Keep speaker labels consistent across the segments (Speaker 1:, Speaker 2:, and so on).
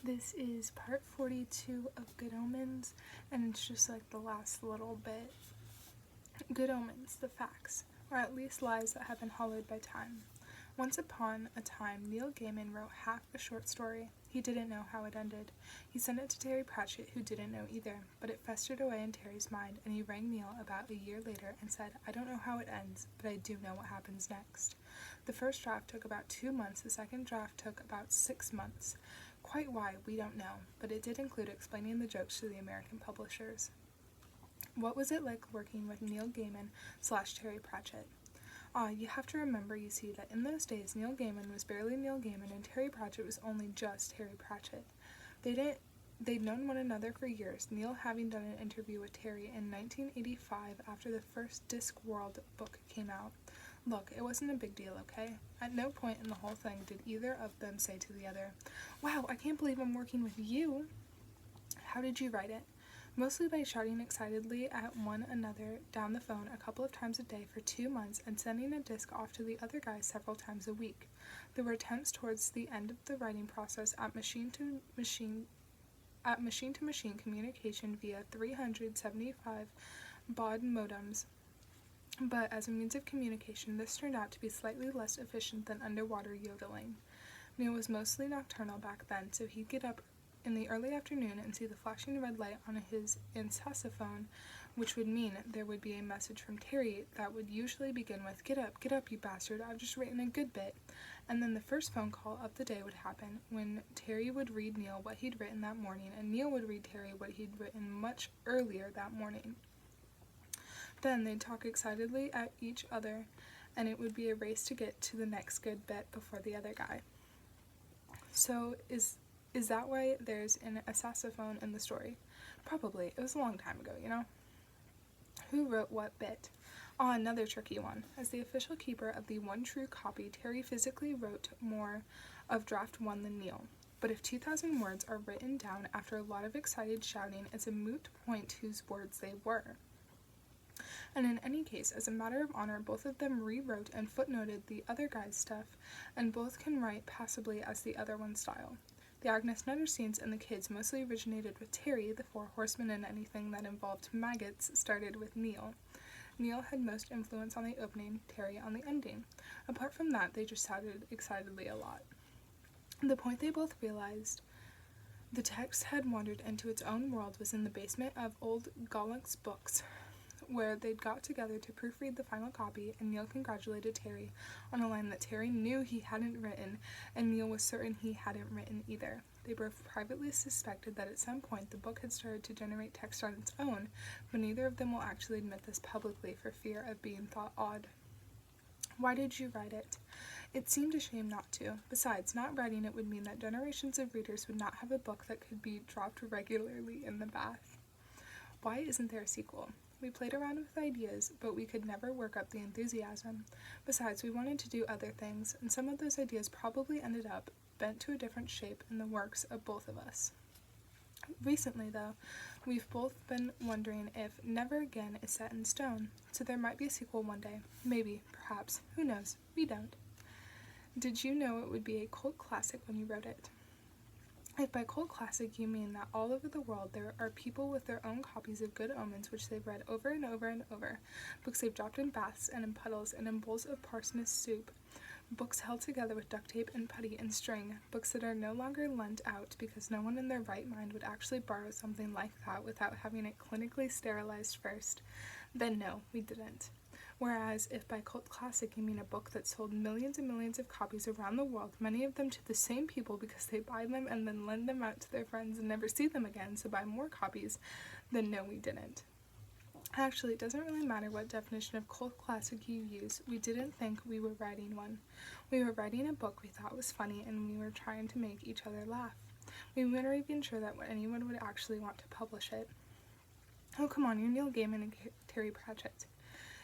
Speaker 1: This is part 42 of Good Omens, and it's just like the last little bit. Good Omens, the facts, or at least lies that have been hollowed by time. Once upon a time, Neil Gaiman wrote half a short story. He didn't know how it ended. He sent it to Terry Pratchett, who didn't know either, but it festered away in Terry's mind, and he rang Neil about a year later and said, "I don't know how it ends, but I do know what happens next." The first draft took about 2 months, the second draft took about 6 months. Quite why, we don't know, but it did include explaining the jokes to the American publishers. What was it like working with Neil Gaiman / Terry Pratchett? You have to remember, you see, that in those days Neil Gaiman was barely Neil Gaiman and Terry Pratchett was only just Terry Pratchett. They'd known one another for years, Neil having done an interview with Terry in 1985 after the first Discworld book came out. Look, it wasn't a big deal, okay? At no point in the whole thing did either of them say to the other, "Wow, I can't believe I'm working with you." How did you write it? Mostly by shouting excitedly at one another down the phone a couple of times a day for 2 months and sending a disc off to the other guy several times a week. There were attempts towards the end of the writing process at machine-to-machine communication via 375 baud modems, but as a means of communication, this turned out to be slightly less efficient than underwater yodeling. Neil was mostly nocturnal back then, so he'd get up in the early afternoon and see the flashing red light on his insasophone, which would mean there would be a message from Terry that would usually begin with, get up, you bastard, I've just written a good bit." And then the first phone call of the day would happen, when Terry would read Neil what he'd written that morning, and Neil would read Terry what he'd written much earlier that morning. Then they'd talk excitedly at each other, and it would be a race to get to the next good bit before the other guy. So is that why there's an saxophone in the story? Probably. It was a long time ago, you know? Who wrote what bit? Another tricky one. As the official keeper of the one true copy, Terry physically wrote more of draft 1 than Neil. But if 2,000 words are written down after a lot of excited shouting, it's a moot point whose words they were. And in any case, as a matter of honor, both of them rewrote and footnoted the other guy's stuff, and both can write passably as the other one's style. The Agnes Nutter scenes and the kids mostly originated with Terry. The Four Horsemen and anything that involved maggots started with Neil. Neil had most influence on the opening, Terry on the ending. Apart from that, they just shouted excitedly a lot. The point they both realized the text had wandered into its own world was in the basement of old Gollanc's books, where they'd got together to proofread the final copy, and Neil congratulated Terry on a line that Terry knew he hadn't written, and Neil was certain he hadn't written either. They both privately suspected that at some point the book had started to generate text on its own, but neither of them will actually admit this publicly for fear of being thought odd. Why did you write it? It seemed a shame not to. Besides, not writing it would mean that generations of readers would not have a book that could be dropped regularly in the bath. Why isn't there a sequel? We played around with ideas, but we could never work up the enthusiasm. Besides, we wanted to do other things, and some of those ideas probably ended up bent to a different shape in the works of both of us. Recently, though, we've both been wondering if Never Again is set in stone, so there might be a sequel one day. Maybe, perhaps, who knows? We don't. Did you know it would be a cult classic when you wrote it? If by cult classic you mean that all over the world there are people with their own copies of Good Omens which they've read over and over and over, books they've dropped in baths and in puddles and in bowls of parsnip soup, books held together with duct tape and putty and string, books that are no longer lent out because no one in their right mind would actually borrow something like that without having it clinically sterilized first, then no, we didn't. Whereas, if by cult classic you mean a book that sold millions and millions of copies around the world, many of them to the same people because they buy them and then lend them out to their friends and never see them again, so buy more copies, then no, we didn't. Actually, it doesn't really matter what definition of cult classic you use. We didn't think we were writing one. We were writing a book we thought was funny, and we were trying to make each other laugh. We weren't even sure that anyone would actually want to publish it. Oh, come on, you're Neil Gaiman and Terry Pratchett.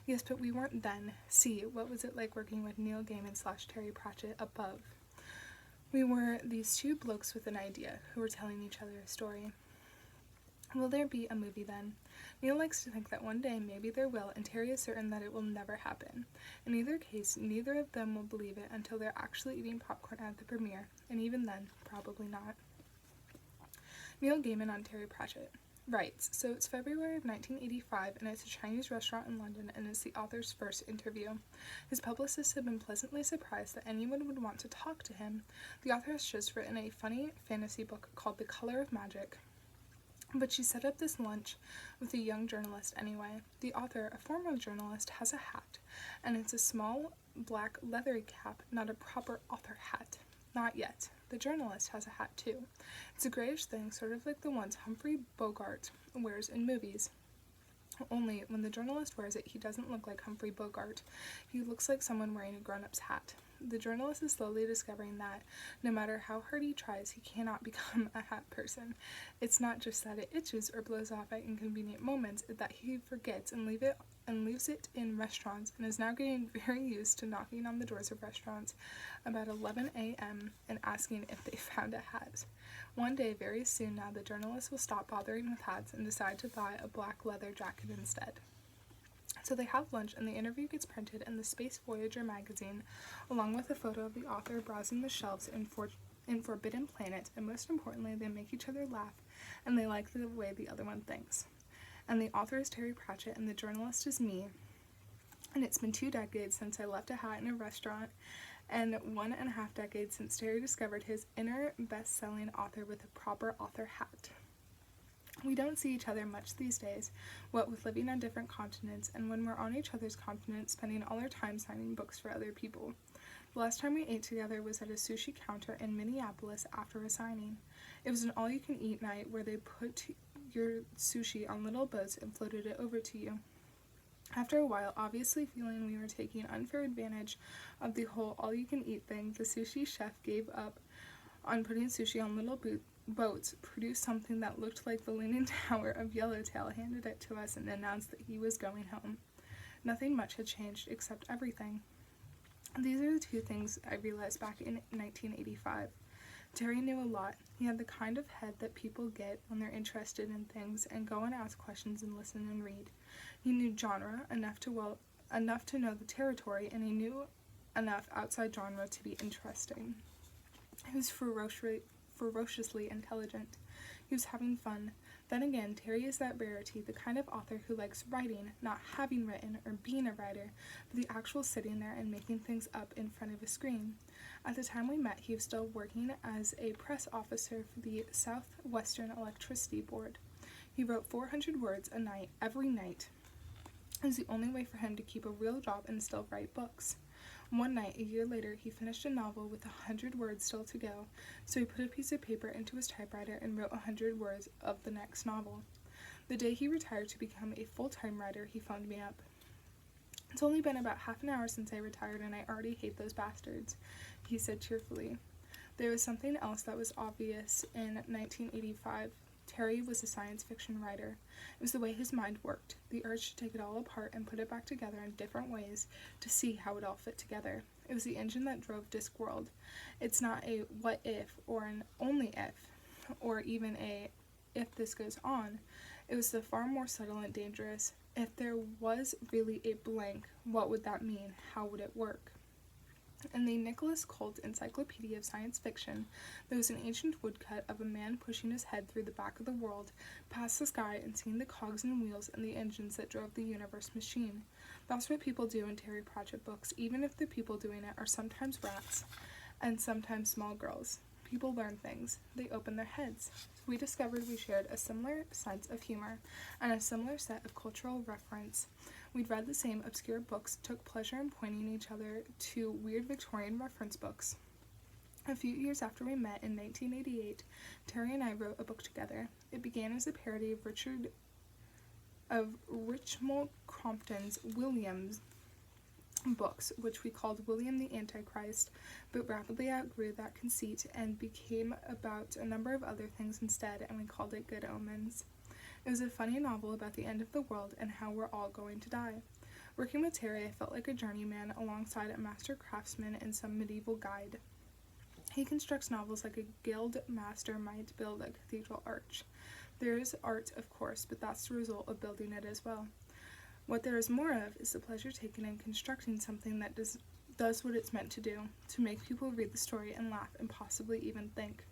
Speaker 1: Yes, but we weren't then. See, what was it like working with Neil Gaiman / Terry Pratchett above? We were these two blokes with an idea, who were telling each other a story. Will there be a movie then? Neil likes to think that one day maybe there will, and Terry is certain that it will never happen. In either case, neither of them will believe it until they're actually eating popcorn at the premiere, and even then, probably not. Neil Gaiman on Terry Pratchett writes, so it's February of 1985, and it's a Chinese restaurant in London, and it's the author's first interview. His publicists have been pleasantly surprised that anyone would want to talk to him. The author has just written a funny fantasy book called The Color of Magic, but she set up this lunch with a young journalist anyway. The author, a former journalist, has a hat, and it's a small black leathery cap, not a proper author hat. Not yet. The journalist has a hat too. It's a grayish thing, sort of like the ones Humphrey Bogart wears in movies. Only, when the journalist wears it, he doesn't look like Humphrey Bogart. He looks like someone wearing a grown-up's hat. The journalist is slowly discovering that, no matter how hard he tries, he cannot become a hat person. It's not just that it itches or blows off at inconvenient moments, it's that he forgets and leaves it in restaurants, and is now getting very used to knocking on the doors of restaurants about 11 a.m. and asking if they found a hat. One day, very soon now, the journalist will stop bothering with hats and decide to buy a black leather jacket instead. So they have lunch, and the interview gets printed in the Space Voyager magazine, along with a photo of the author browsing the shelves in Forbidden Planet, and most importantly, they make each other laugh, and they like the way the other one thinks. And the author is Terry Pratchett, and the journalist is me, and it's been 2 decades since I left a hat in a restaurant, and 1.5 decades since Terry discovered his inner best-selling author with a proper author hat. We don't see each other much these days, what with living on different continents, and when we're on each other's continents, spending all our time signing books for other people. The last time we ate together was at a sushi counter in Minneapolis after a signing. It was an all-you-can-eat night where they put your sushi on little boats and floated it over to you. After a while, obviously feeling we were taking unfair advantage of the whole all-you-can-eat thing, the sushi chef gave up on putting sushi on little boats, produced something that looked like the Leaning Tower of Yellowtail, handed it to us, and announced that he was going home. Nothing much had changed, except everything. These are the 2 things I realized back in 1985. Terry knew a lot. He had the kind of head that people get when they're interested in things and go and ask questions and listen and read. He knew genre enough to know the territory, and he knew enough outside genre to be interesting. He was ferociously intelligent. He was having fun. Then again, Terry is that rarity, the kind of author who likes writing, not having written or being a writer, but the actual sitting there and making things up in front of a screen. At the time we met, he was still working as a press officer for the Southwestern Electricity Board. He wrote 400 words a night, every night. It was the only way for him to keep a real job and still write books. One night, a year later, he finished a novel with 100 words still to go, so he put a piece of paper into his typewriter and wrote 100 words of the next novel. The day he retired to become a full-time writer, he phoned me up. It's only been about half an hour since I retired, and I already hate those bastards, he said cheerfully. There was something else that was obvious in 1985. Terry was a science fiction writer. It was the way his mind worked, the urge to take it all apart and put it back together in different ways to see how it all fit together. It was the engine that drove Discworld. It's not a what if or an only if, or even a if this goes on. It was the far more subtle and dangerous. If there was really a blank, what would that mean? How would it work? In the Nicholas Colt Encyclopedia of Science Fiction, there was an ancient woodcut of a man pushing his head through the back of the world, past the sky, and seeing the cogs and wheels and the engines that drove the universe machine. That's what people do in Terry Pratchett books, even if the people doing it are sometimes rats and sometimes small girls. People learn things. They open their heads. We discovered we shared a similar sense of humor and a similar set of cultural reference. We'd read the same obscure books, took pleasure in pointing each other to weird Victorian reference books. A few years after we met in 1988, Terry and I wrote a book together. It began as a parody of Richmond Crompton's Williams books, which we called William the Antichrist, but rapidly outgrew that conceit and became about a number of other things instead, and we called it Good Omens. It was a funny novel about the end of the world and how we're all going to die. Working with Terry, I felt like a journeyman alongside a master craftsman and some medieval guide. He constructs novels like a guild master might build a cathedral arch. There is art, of course, but that's the result of building it as well. What there is more of is the pleasure taken in constructing something that does what it's meant to do, to make people read the story and laugh and possibly even think.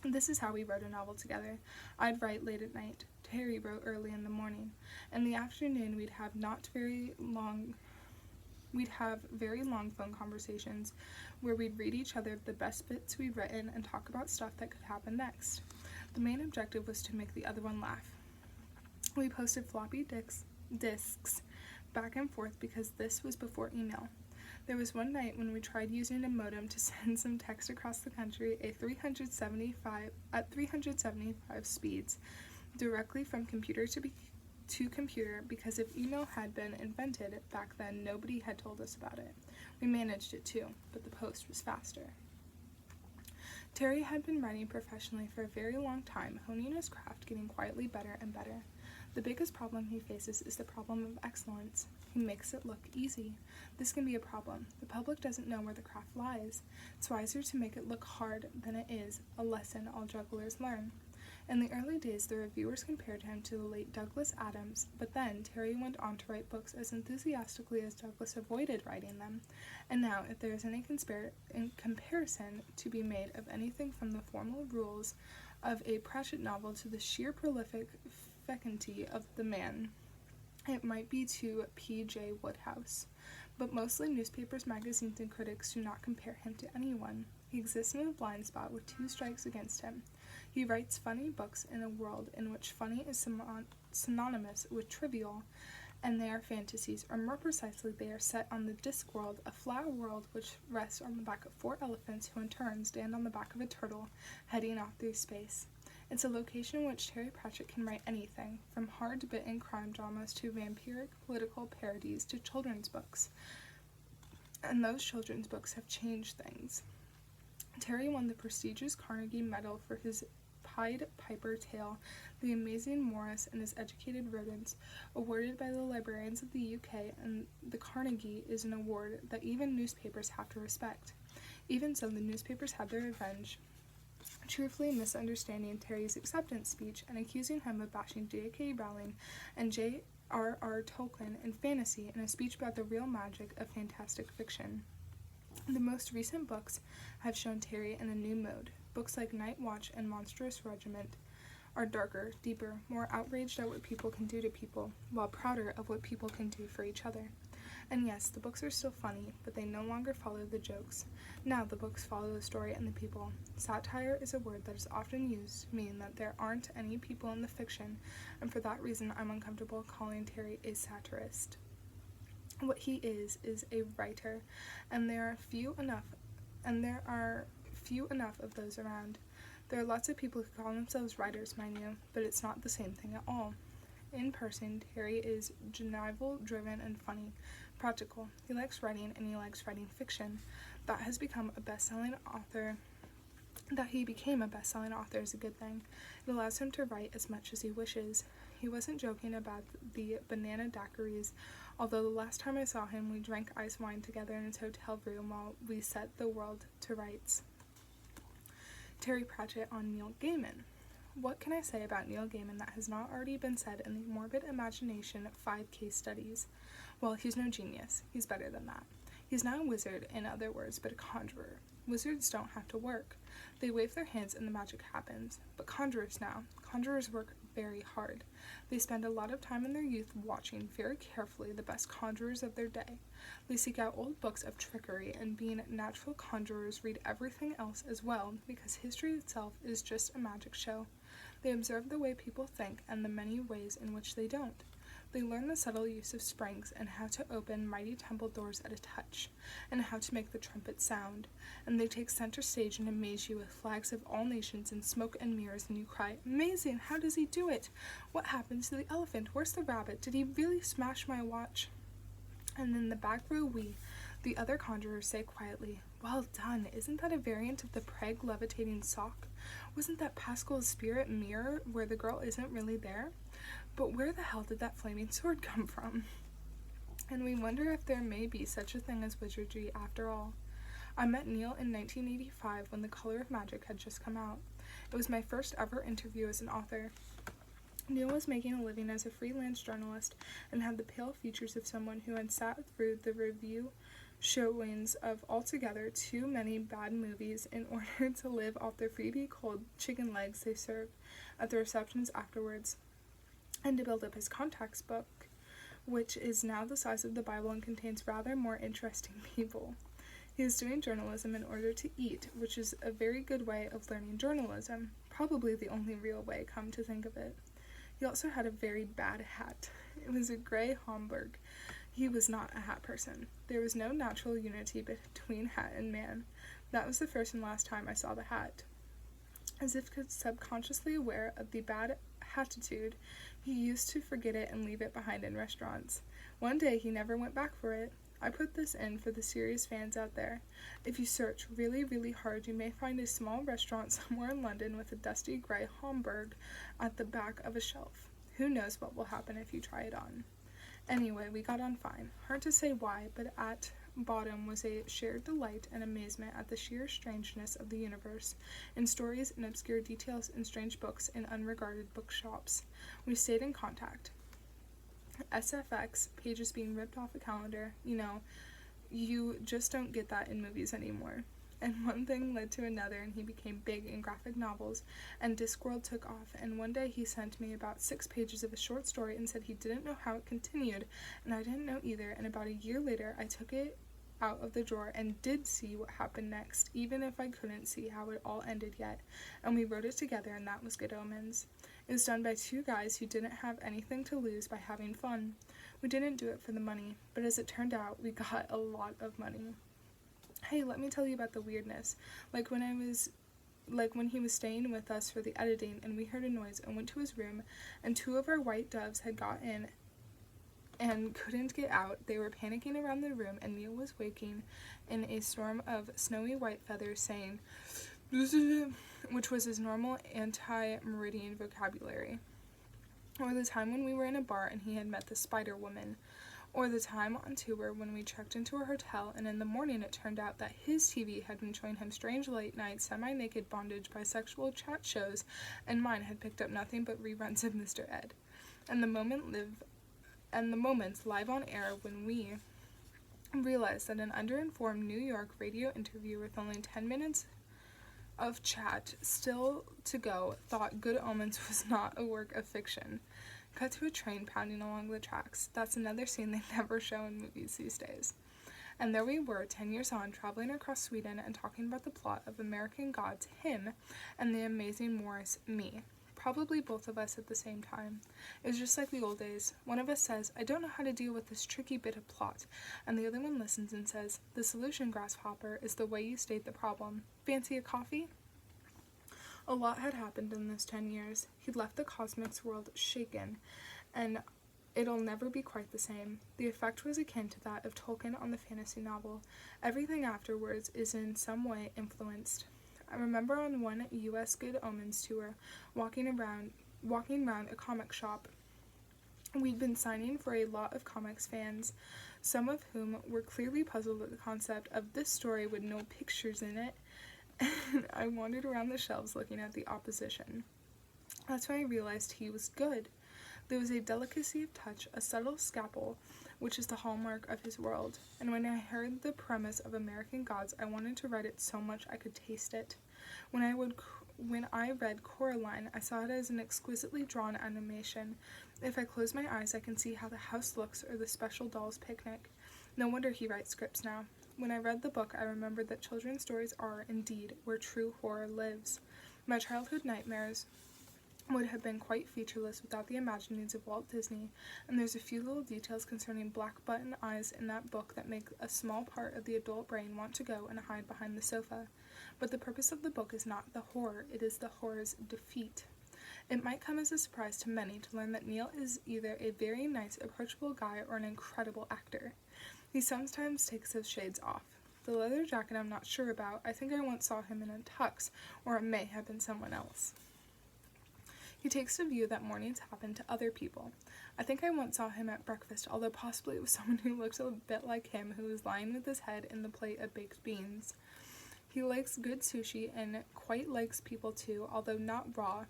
Speaker 1: This is how we wrote a novel together. I'd write late at night. Terry wrote early in the morning. In the afternoon, we'd have very long phone conversations where we'd read each other the best bits we'd written and talk about stuff that could happen next. The main objective was to make the other one laugh. We posted floppy disks back and forth because this was before email. There was one night when we tried using a modem to send some text across the country at 375 speeds directly from computer to computer because if email had been invented back then, nobody had told us about it. We managed it too, but the post was faster. Terry had been writing professionally for a very long time, honing his craft, getting quietly better and better. The biggest problem he faces is the problem of excellence. He makes it look easy. This can be a problem. The public doesn't know where the craft lies. It's wiser to make it look hard than it is, a lesson all jugglers learn. In the early days, the reviewers compared him to the late Douglas Adams, but then Terry went on to write books as enthusiastically as Douglas avoided writing them. And now, if there is any comparison to be made of anything from the formal rules of a Pratchett novel to the sheer prolific fecundity of the man, it might be to P.J. Wodehouse. But mostly newspapers, magazines, and critics do not compare him to anyone. He exists in a blind spot with 2 strikes against him. He writes funny books in a world in which funny is synonymous with trivial, and they are fantasies, or more precisely, they are set on the Discworld, a flat world which rests on the back of 4 elephants who in turn stand on the back of a turtle, heading off through space. It's a location in which Terry Pratchett can write anything, from hard-bitten crime dramas to vampiric political parodies to children's books. And those children's books have changed things. Terry won the prestigious Carnegie Medal for his Pied Piper tale, The Amazing Morris and His Educated Rodents, awarded by the librarians of the UK, and the Carnegie is an award that even newspapers have to respect. Even so, the newspapers had their revenge, truthfully misunderstanding Terry's acceptance speech and accusing him of bashing J.K. Rowling and J.R.R. Tolkien in fantasy in a speech about the real magic of fantastic fiction. The most recent books have shown Terry in a new mode. Books like Night Watch and Monstrous Regiment are darker, deeper, more outraged at what people can do to people, while prouder of what people can do for each other. And yes, the books are still funny, but they no longer follow the jokes. Now the books follow the story and the people. Satire is a word that is often used, meaning that there aren't any people in the fiction, and for that reason I'm uncomfortable calling Terry a satirist. What he is a writer, and there are few enough of those around. There are lots of people who call themselves writers, mind you, but it's not the same thing at all. In person, Terry is genial, driven, and funny, practical. He likes writing, and he likes writing fiction. That he became a best-selling author is a good thing. It allows him to write as much as he wishes. He wasn't joking about the banana daiquiris, although the last time I saw him, we drank ice wine together in his hotel room while we set the world to rights. Terry Pratchett on Neil Gaiman. What can I say about Neil Gaiman that has not already been said in the Morbid Imagination 5 case studies? Well, he's no genius. He's better than that. He's not a wizard, in other words, but a conjurer. Wizards don't have to work. They wave their hands and the magic happens. But conjurers work very hard. They spend a lot of time in their youth watching very carefully the best conjurers of their day. They seek out old books of trickery, and being natural conjurers read everything else as well, because history itself is just a magic show. They observe the way people think and the many ways in which they don't. They learn the subtle use of springs and how to open mighty temple doors at a touch, and how to make the trumpet sound. And they take center stage and amaze you with flags of all nations and smoke and mirrors, and you cry, "Amazing! How does he do it? What happened to the elephant? Where's the rabbit? Did he really smash my watch?" And in the back row the other conjurers say quietly, "Well done! Isn't that a variant of the Prague levitating sock? Wasn't that Pascal's spirit mirror where the girl isn't really there? But where the hell did that flaming sword come from?" And we wonder if there may be such a thing as wizardry after all. I met Neil in 1985 when The Color of Magic had just come out. It was my first ever interview as an author. Neil was making a living as a freelance journalist and had the pale features of someone who had sat through the review showings of altogether too many bad movies in order to live off the freebie cold chicken legs they serve at the receptions afterwards, and to build up his contacts book, which is now the size of the Bible and contains rather more interesting people. He is doing journalism in order to eat, which is a very good way of learning journalism, probably the only real way, come to think of it. He also had a very bad hat. It was a gray Homburg. He was not a hat person. There was no natural unity between hat and man. That was the first and last time I saw the hat. As if subconsciously aware of the bad hatitude, he used to forget it and leave it behind in restaurants. One day he never went back for it. I put this in for the serious fans out there. If you search really, really hard, you may find a small restaurant somewhere in London with a dusty gray Homburg at the back of a shelf. Who knows what will happen if you try it on. Anyway, we got on fine. Hard to say why, but at bottom was a shared delight and amazement at the sheer strangeness of the universe, in stories and obscure details in strange books in unregarded bookshops. We stayed in contact. SFX, pages being ripped off a calendar, you just don't get that in movies anymore. And one thing led to another, and he became big in graphic novels, and Discworld took off, and one day he sent me about 6 pages of a short story and said he didn't know how it continued, and I didn't know either, and about a year later I took it out of the drawer and did see what happened next, even if I couldn't see how it all ended yet, and we wrote it together, and that was Good Omens. It was done by 2 guys who didn't have anything to lose by having fun. We didn't do it for the money, but as it turned out, we got a lot of money. Hey, let me tell you about the weirdness. Like when he was staying with us for the editing, and we heard a noise and went to his room, and 2 of our white doves had got in and couldn't get out. They were panicking around the room, and Neil was waking in a storm of snowy white feathers saying, which was his normal anti-meridian vocabulary. Or the time when we were in a bar and he had met the Spider Woman. Or the time on tour when we checked into a hotel and in the morning it turned out that his TV had been showing him strange late-night semi-naked bondage bisexual chat shows, and mine had picked up nothing but reruns of Mr. Ed. And the moments live on air when we realized that an underinformed New York radio interviewer with only 10 minutes of chat still to go thought Good Omens was not a work of fiction. Cut to a train pounding along the tracks. That's another scene they never show in movies these days. And there we were, 10 years on, traveling across Sweden and talking about the plot of American Gods, him, and The Amazing Morris, me. Probably both of us at the same time. It was just like the old days. One of us says, I don't know how to deal with this tricky bit of plot, and the other one listens and says, the solution, Grasshopper, is the way you state the problem. Fancy a coffee? A lot had happened in those 10 years. He'd left the cosmics world shaken, and it'll never be quite the same. The effect was akin to that of Tolkien on the fantasy novel. Everything afterwards is in some way influenced. I remember on one U.S. Good Omens tour, walking around a comic shop. We'd been signing for a lot of comics fans, some of whom were clearly puzzled at the concept of this story with no pictures in it. I wandered around the shelves looking at the opposition. That's when I realized he was good. There was a delicacy of touch, a subtle scalpel, which is the hallmark of his world. And when I heard the premise of American Gods, I wanted to write it so much I could taste it. When I read Coraline, I saw it as an exquisitely drawn animation. If I close my eyes, I can see how the house looks or the special doll's picnic. No wonder he writes scripts now. When I read the book, I remembered that children's stories are, indeed, where true horror lives. My childhood nightmares would have been quite featureless without the imaginings of Walt Disney, and there's a few little details concerning black button eyes in that book that make a small part of the adult brain want to go and hide behind the sofa. But the purpose of the book is not the horror, it is the horror's defeat. It might come as a surprise to many to learn that Neil is either a very nice, approachable guy or an incredible actor. He sometimes takes those shades off. The leather jacket I'm not sure about. I think I once saw him in a tux, or it may have been someone else. He takes the view that mornings happen to other people. I think I once saw him at breakfast, although possibly it was someone who looked a bit like him who was lying with his head in the plate of baked beans. He likes good sushi and quite likes people too, although not raw.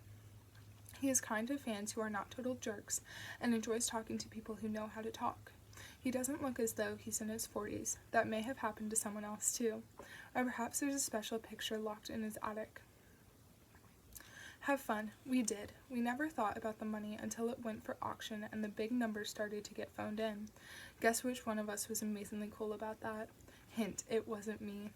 Speaker 1: He is kind to fans who are not total jerks, and enjoys talking to people who know how to talk. He doesn't look as though he's in his 40s. That may have happened to someone else too. Or perhaps there's a special picture locked in his attic. Have fun. We did. We never thought about the money until it went for auction and the big numbers started to get phoned in. Guess which one of us was amazingly cool about that? Hint, it wasn't me.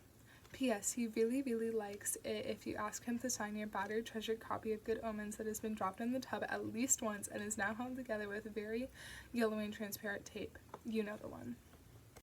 Speaker 1: P.S. He really likes it if you ask him to sign your battered, treasured copy of Good Omens that has been dropped in the tub at least once and is now held together with very yellowing transparent tape. You know the one.